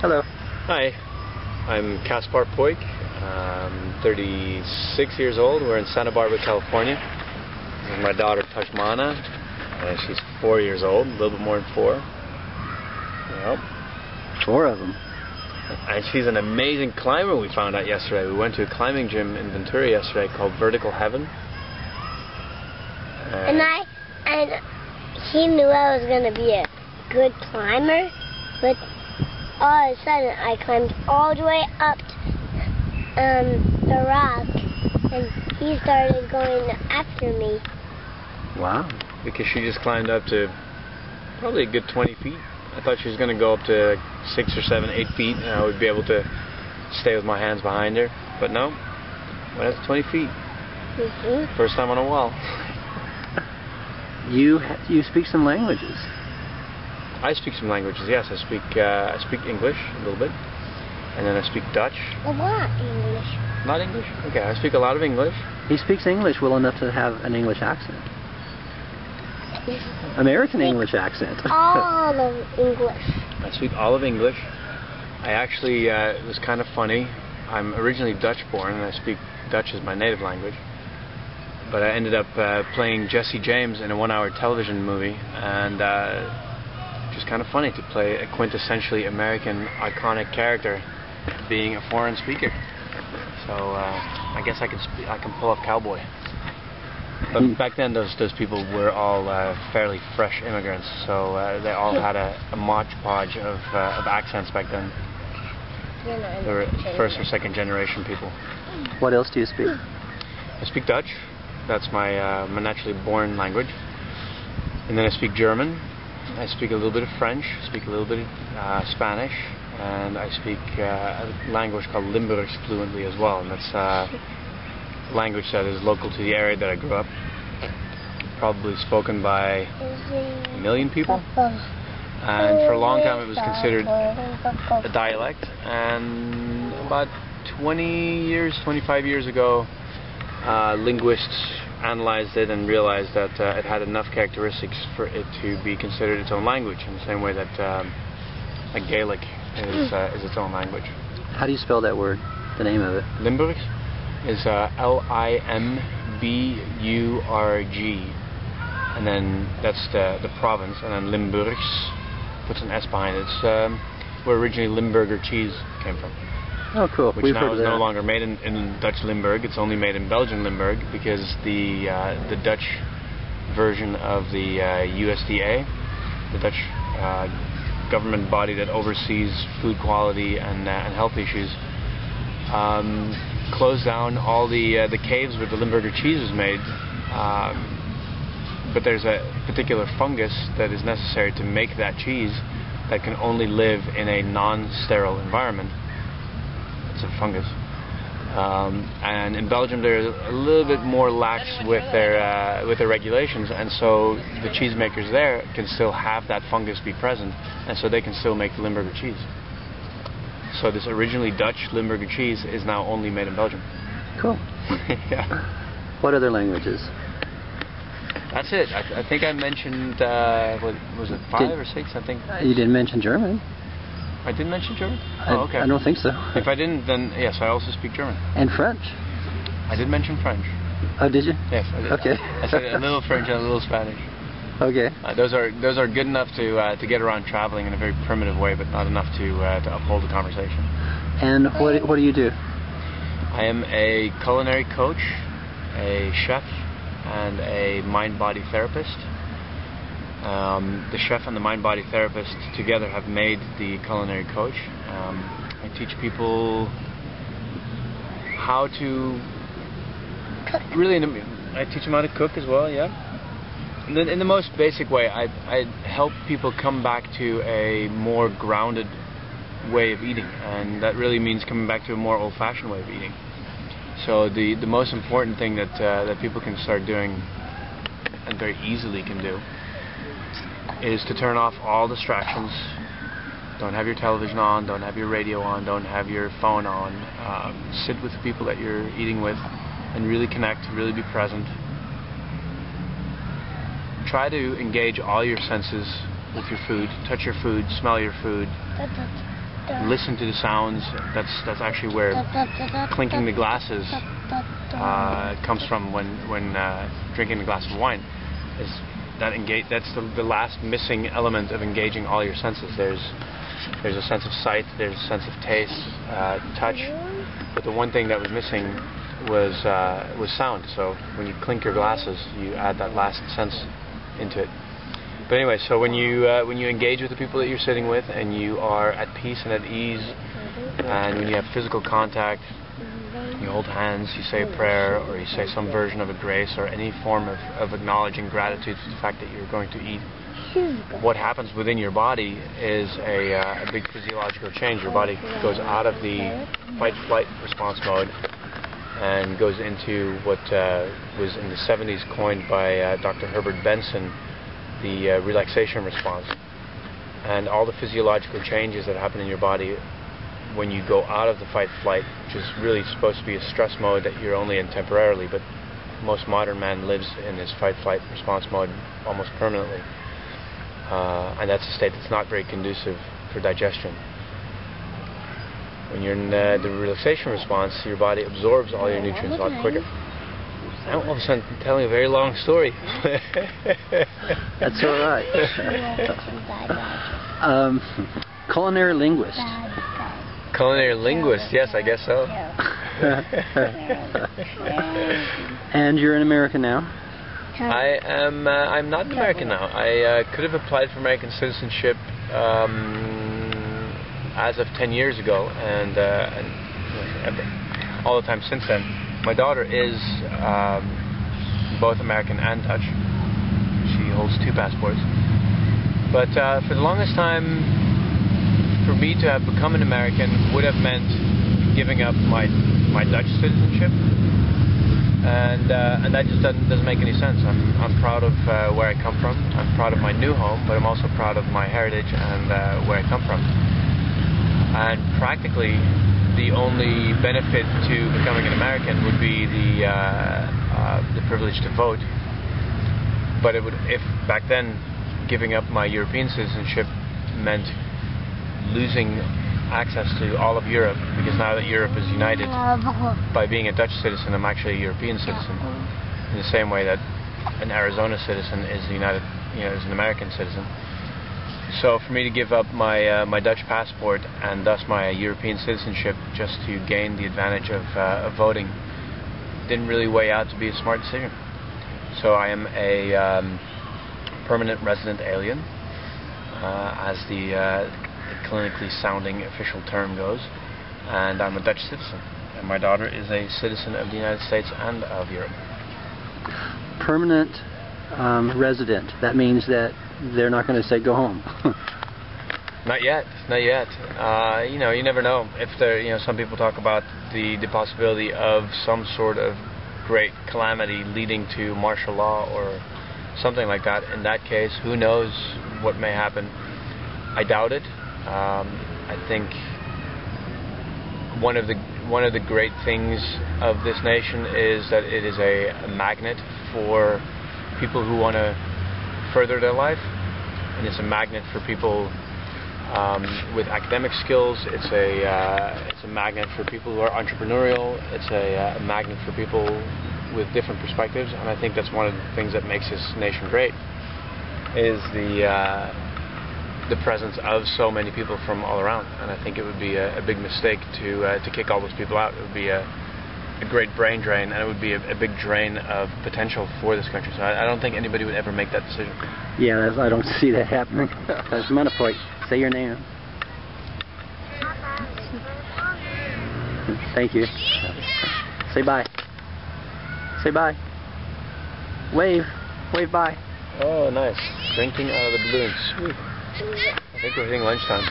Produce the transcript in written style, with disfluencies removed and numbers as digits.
Hello. Hi, I'm Kaspar Poik. I'm 36 years old. We're in Santa Barbara, California. This is my daughter Dutchman. She's 4 years old, a little bit more than 4. Yep. 4 of them. And she's an amazing climber, we found out yesterday. We went to a climbing gym in Ventura yesterday called Vertical Heaven. And he knew I was going to be a good climber, but all of a sudden I climbed all the way up the rock, and he started going after me. Wow. Because she just climbed up to probably a good 20 feet. I thought she was going to go up to 6 or 7, 8 feet, and I would be able to stay with my hands behind her. But no, went up to 20 feet. Mm-hmm. First time on a wall. You speak some languages. I speak some languages. Yes, I speak English a little bit, and then I speak Dutch. A lot English. Not English? Okay, I speak a lot of English. He speaks English well enough to have an English accent. American English accent. All of English. I speak all of English. I actually, it was kind of funny. I'm originally Dutch born, and I speak Dutch as my native language. But I ended up playing Jesse James in a 1-hour television movie, and just kind of funny to play a quintessentially American iconic character being a foreign speaker. So I guess I can pull off cowboy. But back then those people were all fairly fresh immigrants, so they all had a hodgepodge of accents back then. They were first or second generation people. What else do you speak? I speak Dutch. That's my naturally born language. And then I speak German. I speak a little bit of French. I speak a little bit of Spanish. And I speak a language called Linguist fluently as well. And that's a language that is local to the area that I grew up. Probably spoken by 1 million people. And for a long time it was considered a dialect. And about 25 years ago, linguists analyzed it and realized that it had enough characteristics for it to be considered its own language, in the same way that like Gaelic is its own language. How do you spell that word, the name of it? Limburg is Limburg, and then that's the province, and then Limburgs puts an S behind it. It's where originally Limburger cheese came from. Oh, cool. Which now is no longer made in Dutch Limburg. It's only made in Belgian Limburg, because the Dutch version of the USDA, the Dutch government body that oversees food quality and health issues, closed down all the caves where the Limburger cheese was made. But there's a particular fungus that is necessary to make that cheese that can only live in a non-sterile environment. It's a fungus. And in Belgium they're a little bit more lax with their regulations, and so the cheesemakers there can still have that fungus be present, and so they can still make the Limburger cheese. So this originally Dutch Limburger cheese is now only made in Belgium. Cool. Yeah. What other languages? That's it. I think I mentioned, what was it, 5 or 6, I think. You didn't mention German. I didn't mention German? Oh, okay. I don't think so. If I didn't, then yes, I also speak German. And French. I did mention French. Oh, did you? Yes, I did. Okay. I said a little French and a little Spanish. Okay. Those are good enough to get around traveling in a very primitive way, but not enough to uphold the conversation. And what do you do? I am a culinary coach, a chef, and a mind-body therapist. The chef and the mind-body therapist together have made the culinary coach. I teach people how to really. I teach them how to cook as well. Yeah. In the most basic way, I help people come back to a more grounded way of eating, and that really means coming back to a more old-fashioned way of eating. So the most important thing that people can start doing, and very easily can do, is to turn off all distractions. Don't have your television on, don't have your radio on, don't have your phone on. Sit with the people that you're eating with and really connect, really be present. Try to engage all your senses with your food. Touch your food, smell your food, listen to the sounds. That's actually where clinking the glasses comes from when drinking a glass of wine. That's the last missing element of engaging all your senses. There's a sense of sight, there's a sense of taste, touch, but the one thing that was missing was sound. So when you clink your glasses, you add that last sense into it. But anyway, so when you engage with the people that you're sitting with, and you are at peace and at ease, and when you have physical contact, you hold hands, you say a prayer, or you say some version of a grace, or any form of acknowledging gratitude for the fact that you're going to eat, what happens within your body is a big physiological change. Your body goes out of the fight-flight response mode and goes into what was in the 70s coined by Dr. Herbert Benson, the relaxation response. And all the physiological changes that happen in your body when you go out of the fight-flight, which is really supposed to be a stress mode that you're only in temporarily, but most modern man lives in this fight-flight response mode almost permanently. And that's a state that's not very conducive for digestion. When you're in the relaxation response, your body absorbs all your nutrients a lot quicker. Now all of a sudden I'm telling a very long story. That's all right. Culinary linguist. Culinary linguist, yes, I guess so. And you're in America now? I'm not American now. I could have applied for American citizenship as of 10 years ago, and all the time since then. My daughter is both American and Dutch. She holds 2 passports. But for the longest time, for me to have become an American would have meant giving up my Dutch citizenship. And that just doesn't make any sense. I'm proud of where I come from. I'm proud of my new home, but I'm also proud of my heritage and where I come from. And practically, the only benefit to becoming an American would be the privilege to vote. But if back then giving up my European citizenship meant losing access to all of Europe, because now that Europe is united, by being a Dutch citizen, I'm actually a European citizen, in the same way that an Arizona citizen is united, is an American citizen. So for me to give up my Dutch passport and thus my European citizenship just to gain the advantage of voting didn't really weigh out to be a smart decision. So I am a permanent resident alien, as the clinically sounding official term goes, and I'm a Dutch citizen, and my daughter is a citizen of the United States and of Europe. Permanent resident. That means that they're not going to say go home. Not yet. You never know. If there, some people talk about the possibility of some sort of great calamity leading to martial law or something like that. In that case, who knows what may happen? I doubt it. I think one of the great things of this nation is that it is a magnet for people who want to further their life, and it's a magnet for people with academic skills. It's a magnet for people who are entrepreneurial. It's a magnet for people with different perspectives, and I think that's one of the things that makes this nation great, is the presence of so many people from all around. And I think it would be a big mistake to kick all those people out. It would be a great brain drain, and it would be a big drain of potential for this country. So I don't think anybody would ever make that decision. Yeah, I don't see that happening. Manapoy, say your name. Thank you. Say bye. Say bye. Wave. Wave bye. Oh, nice. Drinking out of the balloon. Sweet. I think we're hitting lunchtime.